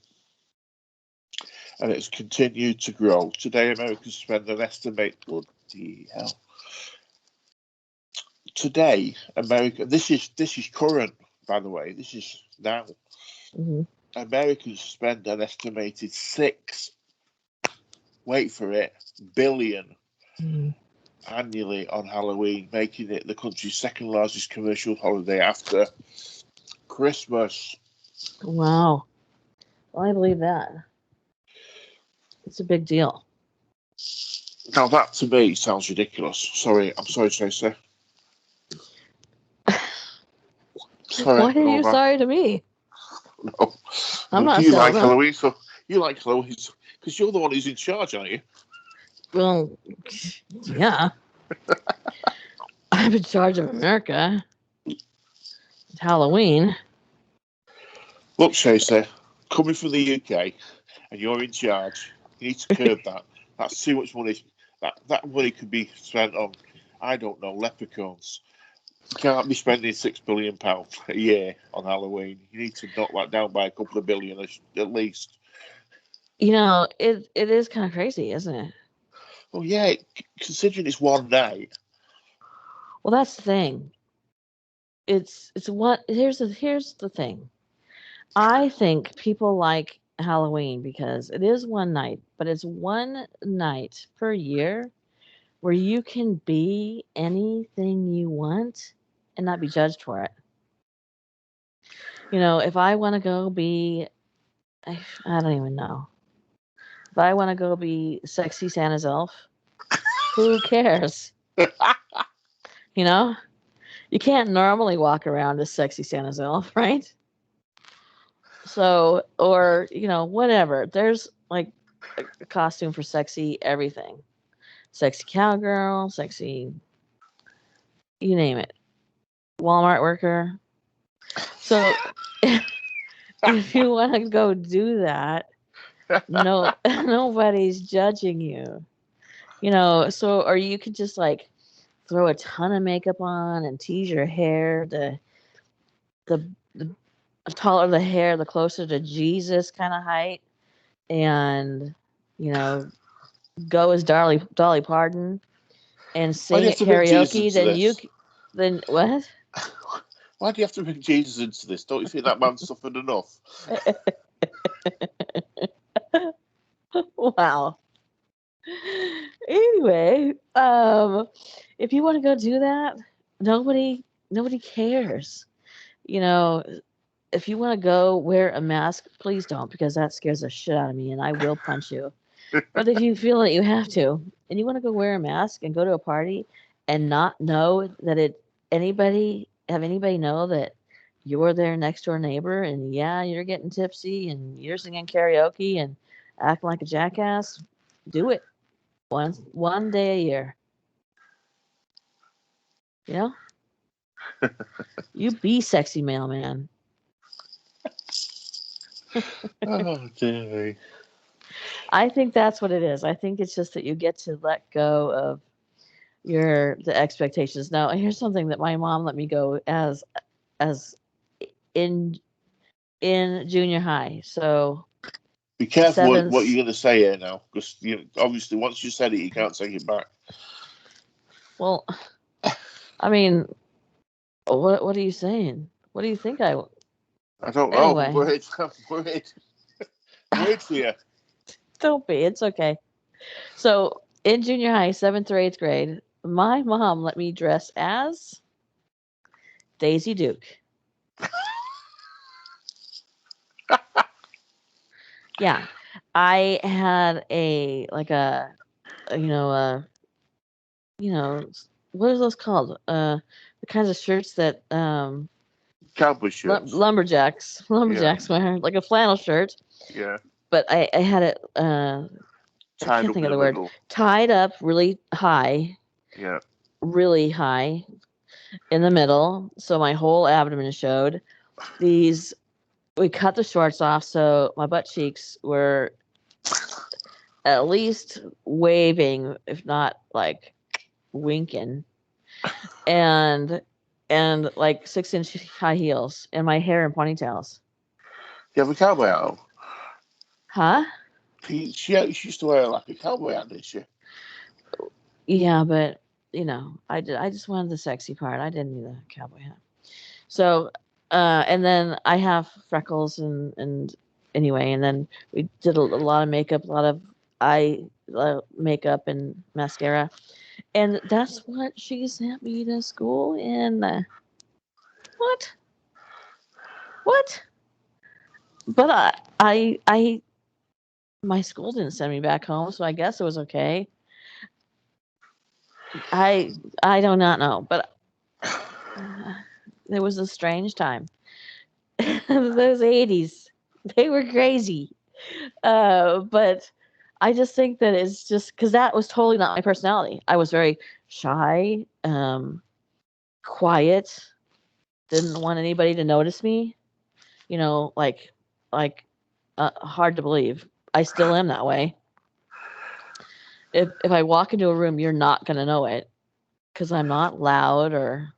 and it's continued to grow. Today, Americans spend an estimated bloody hell. Today, America. This is current, by the way. This is now. Hmm. Americans spend an estimated wait for it, billion Hmm. annually on Halloween, making it the country's second largest commercial holiday after Christmas. Wow. Well, I believe that. It's a big deal. Now that to me sounds ridiculous. Sorry, I'm sorry, Tracy. Sorry, Why are you Nova. sorry to me? No, I'm not you like selling them. Halloween, so you like Halloween because you're the one who's in charge, aren't you? Well, yeah. I'm in charge of America. It's Halloween. Look, Tracy, coming from the UK and you're in charge, you need to curb that. That's too much money. That money could be spent on, I don't know, leprechauns. You can't be spending £6 billion a year on Halloween. You need to knock that down by a couple of billion at least. It is kind of crazy, isn't it? Well, yeah, considering it's one night. Well, that's the thing. It's what here's the thing. I think people like Halloween because it is one night, but it's one night per year where you can be anything you want and not be judged for it. If I want to go be, I don't even know. If I want to go be sexy Santa's elf, who cares? You know? You can't normally walk around as sexy Santa's elf, right? So, or, whatever. There's like a costume for sexy everything. Sexy cowgirl, sexy, you name it. Walmart worker. So, if you want to go do that, no, nobody's judging you. So, or you could just like throw a ton of makeup on and tease your hair. The taller the hair, the closer to Jesus kind of height, and you know, go as Dolly Parton and Why do sing you have at to bring Jesus karaoke, into this? then what? Why do you have to bring Jesus into this? Don't you think that man suffered enough? Wow. Anyway, if you want to go do that, nobody cares. You know, if you want to go wear a mask, please don't, because that scares the shit out of me and I will punch you. But if you feel that you have to, and you want to go wear a mask and go to a party and not know that anybody know that you're their next door neighbor, and yeah, you're getting tipsy and you're singing karaoke and acting like a jackass, do it one day a year. You know, you be sexy mailman. Oh dear. I think that's what it is. I think it's just that you get to let go of the expectations. Now, here's something that my mom let me go as in junior high. So Be careful what seventh. you're going to say here now, because obviously once you said it, you can't take it back. Well, I mean, what are you saying? What do you think I? I don't know. I'm Anyway, worried. I'm worried. Worried for you. don't be. It's okay. So in junior high, seventh or eighth grade, my mom let me dress as Daisy Duke. Yeah, I had a like a you know what are those called? The kinds of shirts that Cowboy shirts. lumberjacks Yeah. wear, like a flannel shirt. Yeah. But I had it. I Tied can't up think in of the the word. middle. Tied up Yeah. really high in the middle, so my whole abdomen showed. These we cut the shorts off, so my butt cheeks were at least waving, if not like winking, and like 6-inch high heels, and my hair in ponytails. You have a cowboy hat on? Huh? She used to wear like a cowboy hat, didn't she? Yeah, but I just wanted the sexy part. I didn't need a cowboy hat. So, and then I have freckles and anyway, and then we did a lot of makeup, a lot of eye makeup and mascara, and that's what she sent me to school in. What? What? But my school didn't send me back home, so I guess it was okay. I I do not know, but it was a strange time. Those 80s, they were crazy. But I just think that it's just because that was totally not my personality. I was very shy, quiet, didn't want anybody to notice me. You know, like hard to believe. I still am that way. If I walk into a room, you're not gonna know it because I'm not loud or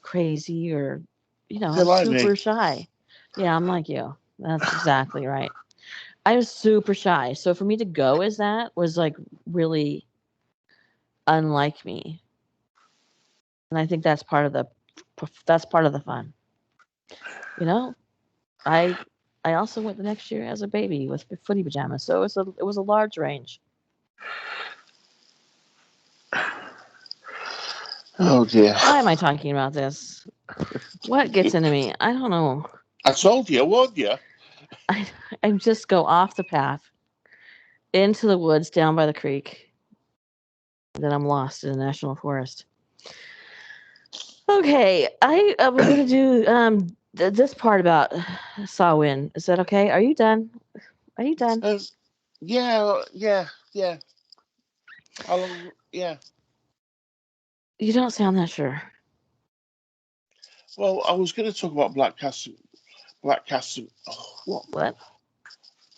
crazy or You're I'm like me. super shy. Yeah, I'm like you. That's exactly right. I was super shy. So for me to go as that was like really unlike me. And I think that's part of the fun. You know, I I also went the next year as a baby with footy pajamas, so it was a large range. Oh dear. Why am I talking about this? What gets into me? I don't know. I told you, I warned you. I I just go off the path into the woods down by the creek. Then I'm lost in the national forest. Okay, we're gonna do this part about Sah-Win. Is that okay? Are you done? Are you done? Um, yeah. How long? Yeah. You don't sound that sure. Well, I was going to talk about black cats, what? What?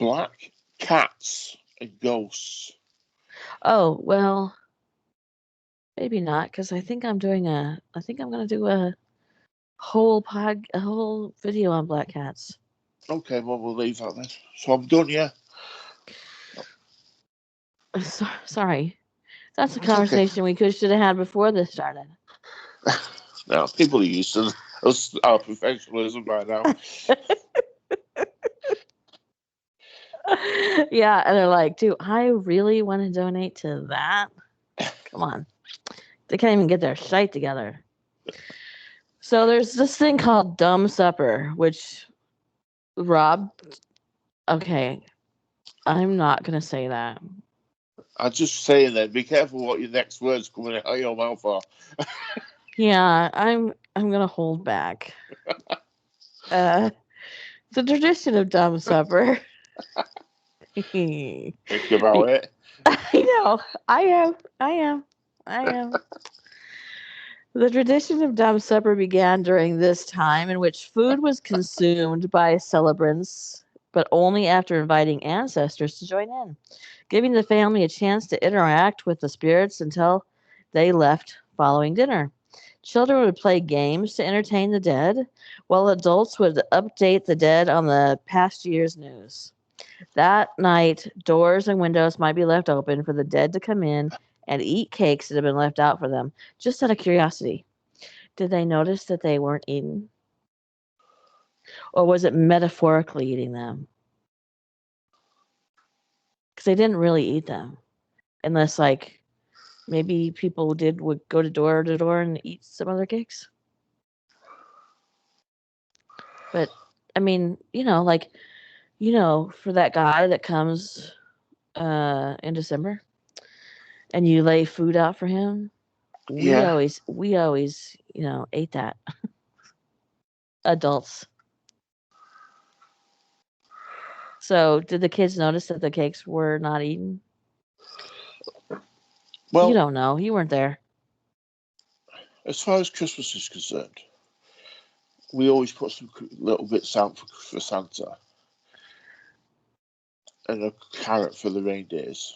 Black cats and ghosts. Oh well, maybe not, because I think I'm gonna do a whole video on black cats. Okay, well, we'll leave that then. So I'm done, yeah? Sorry. That's a It's okay. conversation we should have had before this started. Now, people are used to us, our professionalism by now. Yeah, and they're like, "Do I really want to donate to that? Come on." They can't even get their shite together. So there's this thing called dumb supper, which Rob, okay, I'm not going to say that. I'm just saying that, be careful what your next words coming out of your mouth are. Yeah, I'm going to hold back. Uh the tradition of dumb supper. I Think about it. know. I am. I am. I am. The tradition of dumb supper began during this time in which food was consumed by celebrants, but only after inviting ancestors to join in, giving the family a chance to interact with the spirits until they left following dinner. Children would play games to entertain the dead, while adults would update the dead on the past year's news. That night, doors and windows might be left open for the dead to come in and eat cakes that had been left out for them, just out of curiosity. Did they notice that they weren't eaten? Or was it metaphorically eating them? Because they didn't really eat them. Unless, like, maybe people would go to door and eat some other cakes. But, I mean, for that guy that comes in December and you lay food out for him, Yeah. we always, ate that. Adults. So, did the kids notice that the cakes were not eaten? You Well, don't know. You weren't there. as far as Christmas is concerned, we always put some little bits out for Santa and a carrot for the reindeers.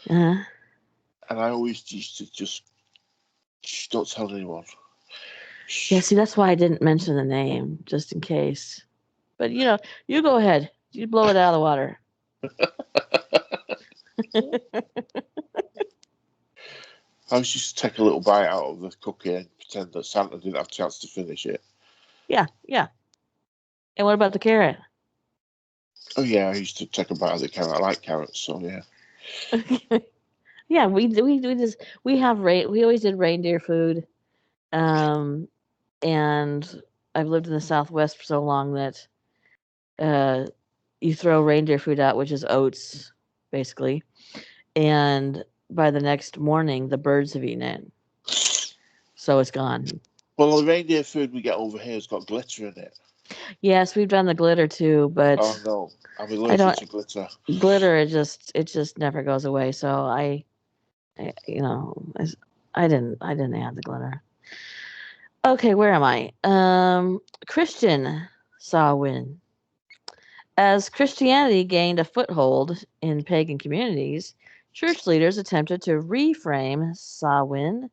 Uh-huh. And I always used to just, shh, don't tell anyone. Yeah, Shh. see, that's why I didn't mention the name, just in case. But, you go ahead. You blow it out of the water. I was just to take a little bite out of the cookie and pretend that Santa didn't have a chance to finish it. Yeah, yeah. And what about the carrot? Oh yeah, I used to take a bite of the carrot. I like carrots, so yeah. Yeah, we always did reindeer food. Um, and I've lived in the Southwest for so long that uh, you throw reindeer food out, which is oats, basically, and by the next morning, the birds have eaten it, so it's gone. Well, the reindeer food we get over here has got glitter in it. Yes, we've done the glitter too, Oh but no, I'm I allergic don't to glitter. glitter. It just never goes away. So I I didn't add the glitter. Okay, where am I? Christian Sah-Win. As Christianity gained a foothold in pagan communities, church leaders attempted to reframe Sah-Win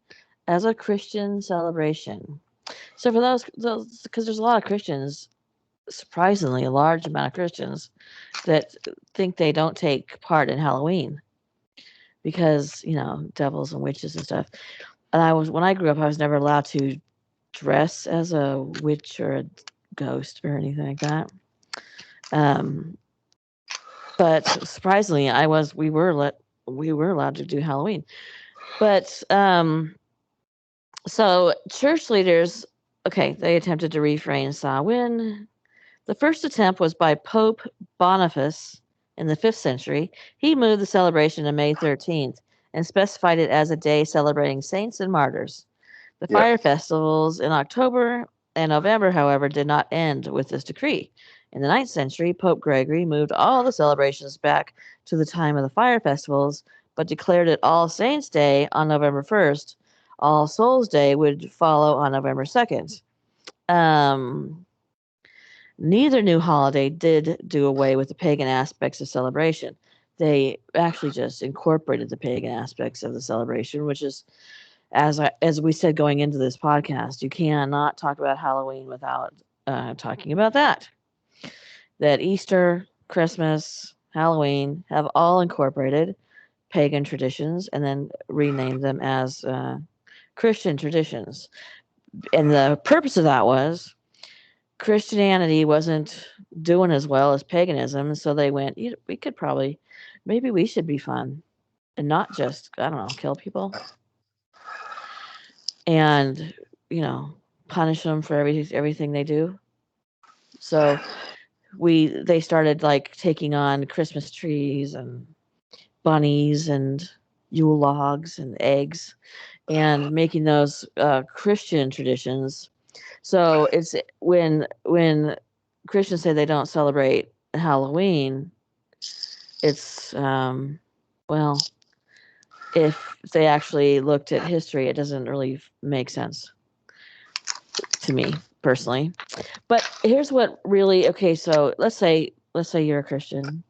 as a Christian celebration. So for those, because there's a lot of Christians, surprisingly, a large amount of Christians that think they don't take part in Halloween because devils and witches and stuff. And when I grew up, I was never allowed to dress as a witch or a ghost or anything like that. Um, but surprisingly, we were allowed to do Halloween. But so church leaders, okay, they attempted to reframe Samhain. The first attempt was by Pope Boniface in the 5th century. He moved the celebration to May 13th and specified it as a day celebrating saints and martyrs. The Yeah. fire festivals in October and November, however, did not end with this decree. In the 9th century, Pope Gregory moved all the celebrations back to the time of the fire festivals, but declared it All Saints' Day on November 1st. All Souls' Day would follow on November 2nd. Um, Neither new holiday did do away with the pagan aspects of celebration. They actually just incorporated the pagan aspects of the celebration, which is as we said going into this podcast, you cannot talk about Halloween without talking about that. That Easter, Christmas, Halloween have all incorporated pagan traditions and then renamed them as Christian traditions. And the purpose of that was Christianity wasn't doing as well as paganism, so they went, we could probably, maybe we should be fun and not just, I don't know, kill people and, punish them for everything they do. So they started like taking on Christmas trees and bunnies and Yule logs and eggs and making those Christian traditions. So it's when Christians say they don't celebrate Halloween, it's well, if they actually looked at history, it doesn't really make sense to me personally. But here's what really okay. So let's say you're a Christian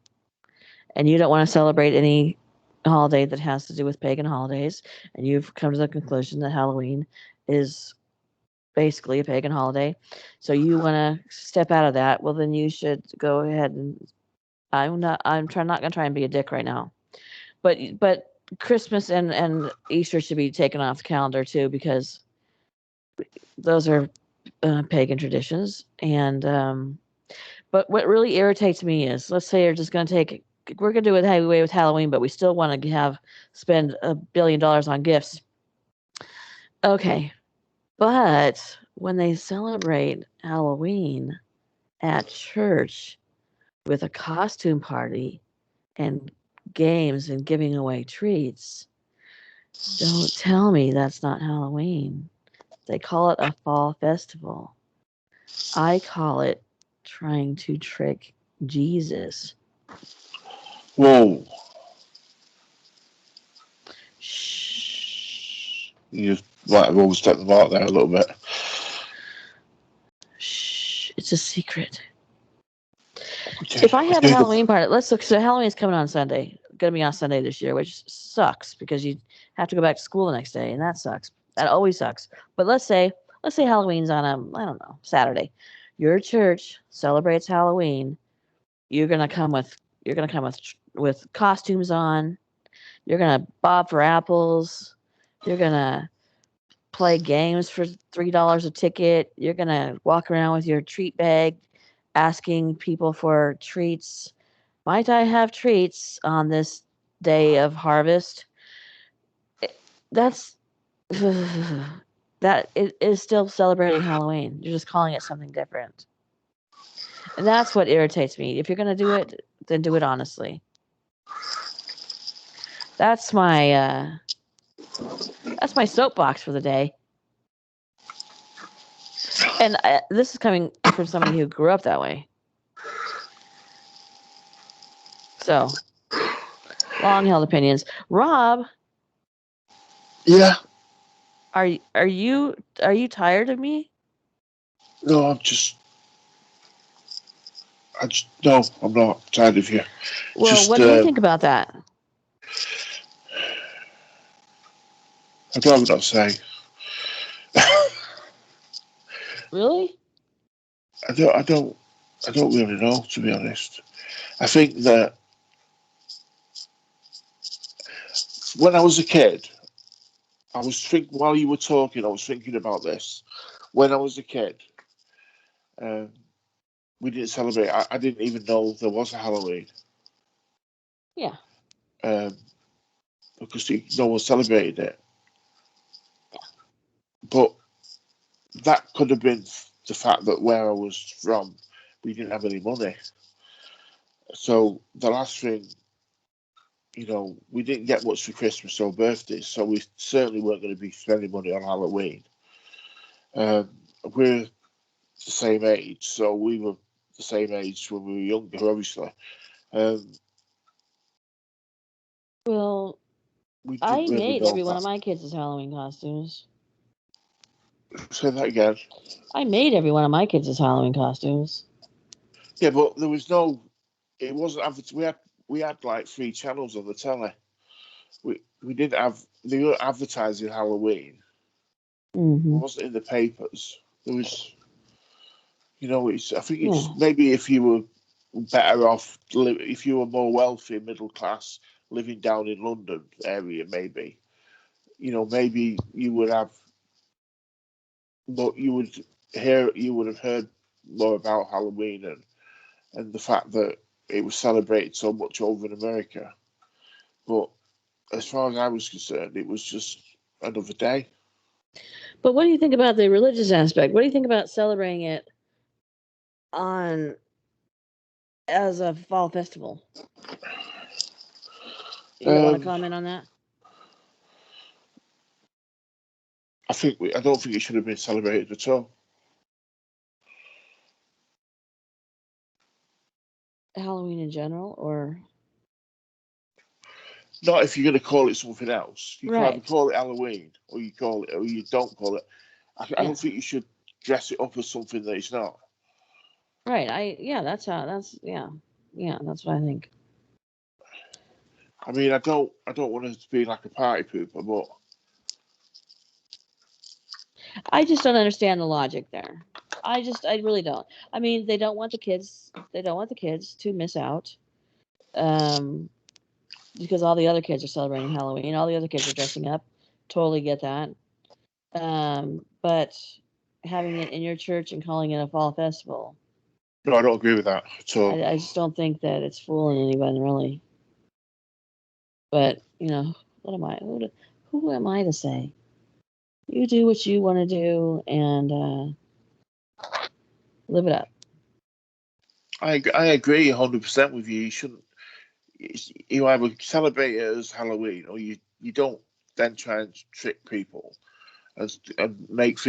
and you don't want to celebrate any holiday that has to do with pagan holidays, and you've come to the conclusion that Halloween is basically a pagan holiday, so you want to step out of that. Well, then you should go ahead and I'm trying not going to try and be a dick right now, but Christmas and Easter should be taken off the calendar too because those are pagan traditions. And but what really irritates me is, let's say you're just going to take we're going to do it away with Halloween, but we still want to spend $1 billion on gifts. Okay, but when they celebrate Halloween at church with a costume party and games and giving away treats, don't tell me that's not Halloween. They call it a fall festival. I call it trying to trick Jesus. Whoa. Shh. You might have overstepped the mark there a little bit. Shh. It's a secret. Okay. If I have a Halloween party, let's look. So Halloween is coming on Sunday. Going to be on Sunday this year, which sucks because you have to go back to school the next day, and that sucks. That always sucks. But let's say Halloween's on I don't know, Saturday. Your church celebrates Halloween. You're gonna come with costumes on. You're gonna bob for apples. You're gonna play games for $3 a ticket. You're gonna walk around with your treat bag, asking people for treats. Might I have treats on this day of harvest? That's that it is still celebrating Halloween. You're just calling it something different. And that's what irritates me. If you're going to do it, then do it honestly. That's my soapbox for the day. And this is coming from somebody who grew up that way. So, long-held opinions. Rob. Yeah. Are you tired of me? No, no, I'm not tired of you. Well, what do you think about that? I'd rather not say. Really? I don't really know, to be honest. I think that when I was a kid, while you were talking, I was thinking about this. When I was a kid, we didn't celebrate. I didn't even know there was a Halloween. Yeah. Because no one celebrated it. Yeah. But that could have been the fact that where I was from, we didn't have any money. So the last thing, we didn't get much for Christmas or birthdays, so we certainly weren't going to be spending money on Halloween. We're the same age, so we were the same age when we were younger, obviously. Well, I made every one of my kids' Halloween costumes. Say that again. I made every one of my kids' Halloween costumes. Yeah, but there was it wasn't, we had like 3 channels on the telly. we didn't have, they were advertising Halloween. It Mm-hmm. wasn't in the papers. There was, I think Yeah. it's maybe if you were better off, if you were more wealthy, middle class, living down in London area, maybe, maybe you would have, but you would have heard more about Halloween and the fact that it was celebrated so much over in America. But as far as I was concerned, it was just another day. But what do you think about the religious aspect? What do you think about celebrating it on as a fall festival? You don't want to Um, comment on that? I don't think it should have been celebrated at all. Halloween in general, or Not if you're going to call it something else. You can either right? call it Halloween or you don't call it. I Yeah, don't think you should dress it up as something that it's not. right. Yeah. That's what I think. I mean, I don't want it to be like a party pooper, but I just don't understand the logic there. I really don't. I mean, they don't want the kids. They don't want the kids to miss out. Um, because all the other kids are celebrating Halloween. All the other kids are dressing up. Totally get that. But having it in your church and calling it a fall festival, no, I don't agree with that at all. I just don't think that it's fooling anyone really. But what am I? Who am I to say? You do what you want to do and live it up. I agree 100% with you. You shouldn't. You either celebrate it as Halloween or you don't. Then try and trick people and make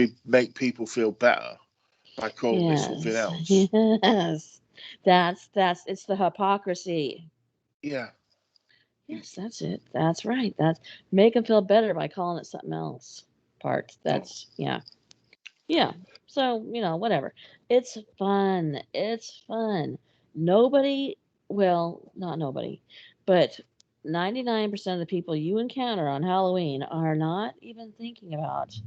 people feel better by calling it something Yes, else. yes. That's it's the hypocrisy. Yeah. Yes, that's it. That's right. That's make them feel better by calling it something else. Part. That's yeah. Yeah. So, whatever. It's fun. It's fun. Nobody, well, not nobody, but 99% of the people you encounter on Halloween are not even thinking about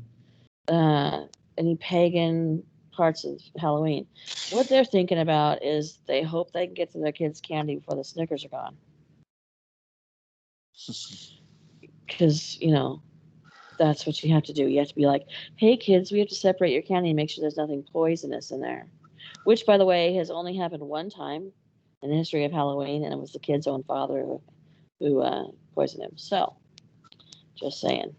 uh, any pagan parts of Halloween. What they're thinking about is they hope they can get to their kids' candy before the Snickers are gone. Because, that's what you have to do. You have to be like, hey, kids, we have to separate your candy and make sure there's nothing poisonous in there. Which, by the way, has only happened one time in the history of Halloween, and it was the kid's own father who poisoned him. So, just saying.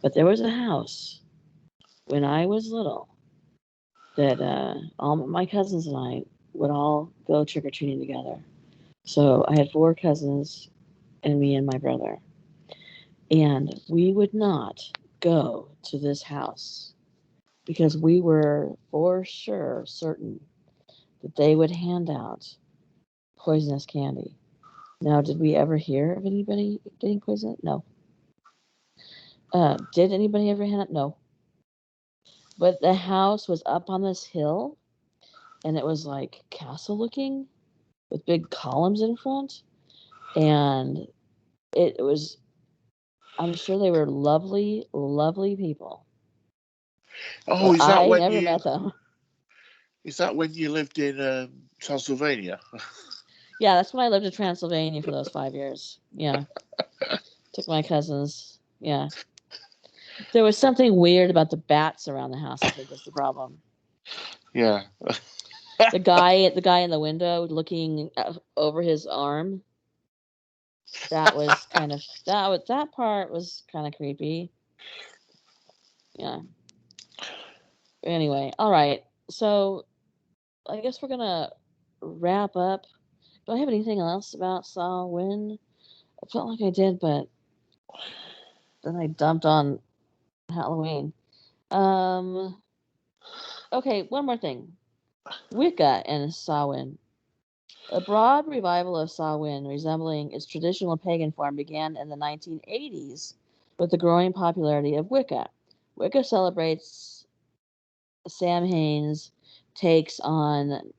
But there was a house when I was little that all my cousins and I would all go trick or treating together. So I had four cousins and me and my brother. And we would not go to this house because we were for sure certain that they would hand out poisonous candy. Now, did we ever hear of anybody getting poisoned? No. Did anybody ever hand it? No. But the house was up on this hill, and it was like castle looking with big columns in front, and it was. I'm sure they were lovely, lovely people, Oh, but I never met them. is that when you lived in Transylvania? Yeah, that's when I lived in Transylvania for those 5 years. Yeah, took my cousins. Yeah, there was something weird about the bats around the house. I think was the problem. Yeah. The guy in the window looking over his arm. That part was kind of creepy. Yeah. Anyway, all right. So I guess we're gonna wrap up. Do I have anything else about Sah-Win? I felt like I did, but then I dumped on Halloween. Um. Okay, one more thing. Wicca and Sah-Win. A broad revival of Sah-Win, resembling its traditional pagan form, began in the 1980s with the growing popularity of Wicca. Wicca celebrates Samhain's takes on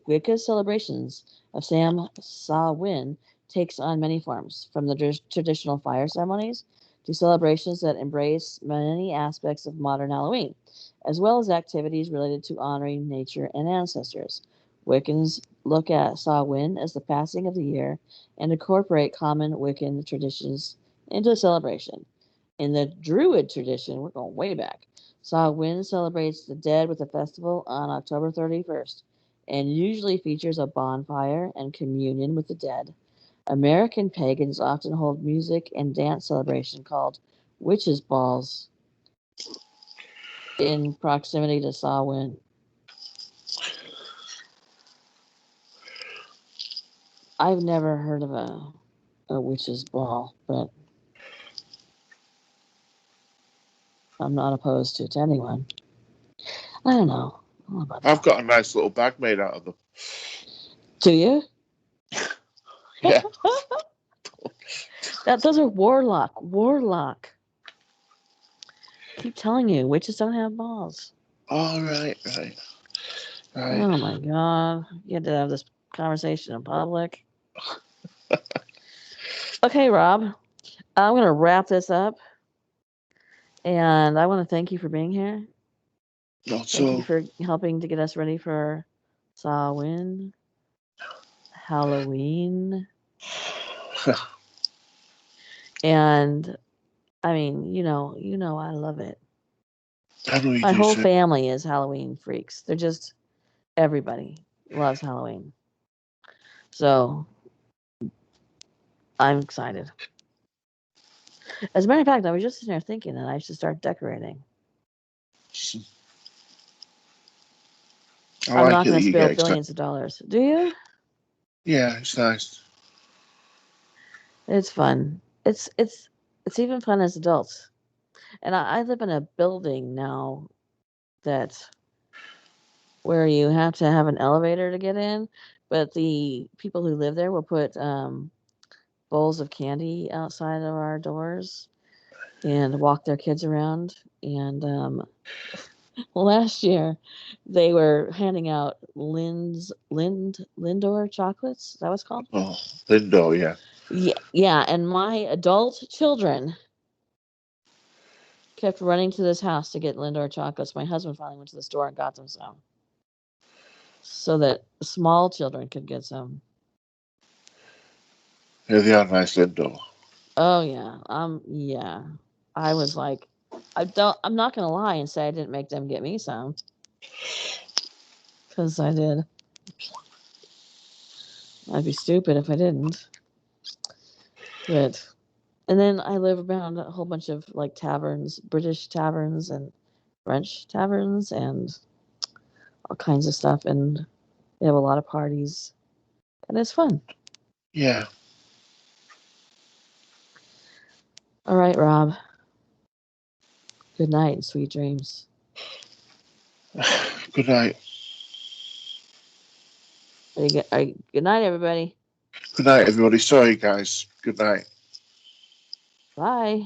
Wicca's celebrations of Sah-Win takes on many forms, from the traditional fire ceremonies to celebrations that embrace many aspects of modern Halloween, as well as activities related to honoring nature and ancestors. Wiccans look at Sah-Win as the passing of the year and incorporate common Wiccan traditions into the celebration. In the Druid tradition, we're going way back, Sah-Win celebrates the dead with a festival on October 31st and usually features a bonfire and communion with the dead. American pagans often hold music and dance celebration called witches' balls in proximity to Samhain. I've never heard of a witch's ball, but I'm not opposed to attending one. I don't know. I've got a nice little bag made out of them. Do you? Yeah. Those are warlock. Warlock. Keep telling you, witches don't have balls. Oh, right. Oh my god. You had to have this conversation in public. Okay, Rob. I'm going to wrap this up. And I want to thank you for being here. Thank you for helping to get us ready for Sah-Win, Halloween. And I mean, you know, I love it. My whole family is Halloween freaks. They're just everybody loves Halloween. So I'm excited. As a matter of fact, I was just sitting there thinking that I should start decorating. I'm not going to spill billions of dollars. Do you? Yeah, it's nice. It's fun. It's even fun as adults. And I live in a building now that where you have to have an elevator to get in, but the people who live there will put bowls of candy outside of our doors and walk their kids around. And last year, they were handing out Lindor chocolates. Is that what it's called? Oh, Lindor, yeah. Yeah. And my adult children kept running to this house to get Lindor chocolates. My husband finally went to the store and got them some, so that small children could get some. Yeah, they are nice, Lindor. Oh yeah, yeah. I was like, I'm not gonna lie and say I didn't make them get me some, because I did. I'd be stupid if I didn't. But and then I live around a whole bunch of like taverns, British taverns and French taverns and all kinds of stuff, and they have a lot of parties, and it's fun. Yeah. All right, Rob. Good night and sweet dreams. Good night. Good night, everybody. Good night, everybody. Sorry, guys. Good night. Bye.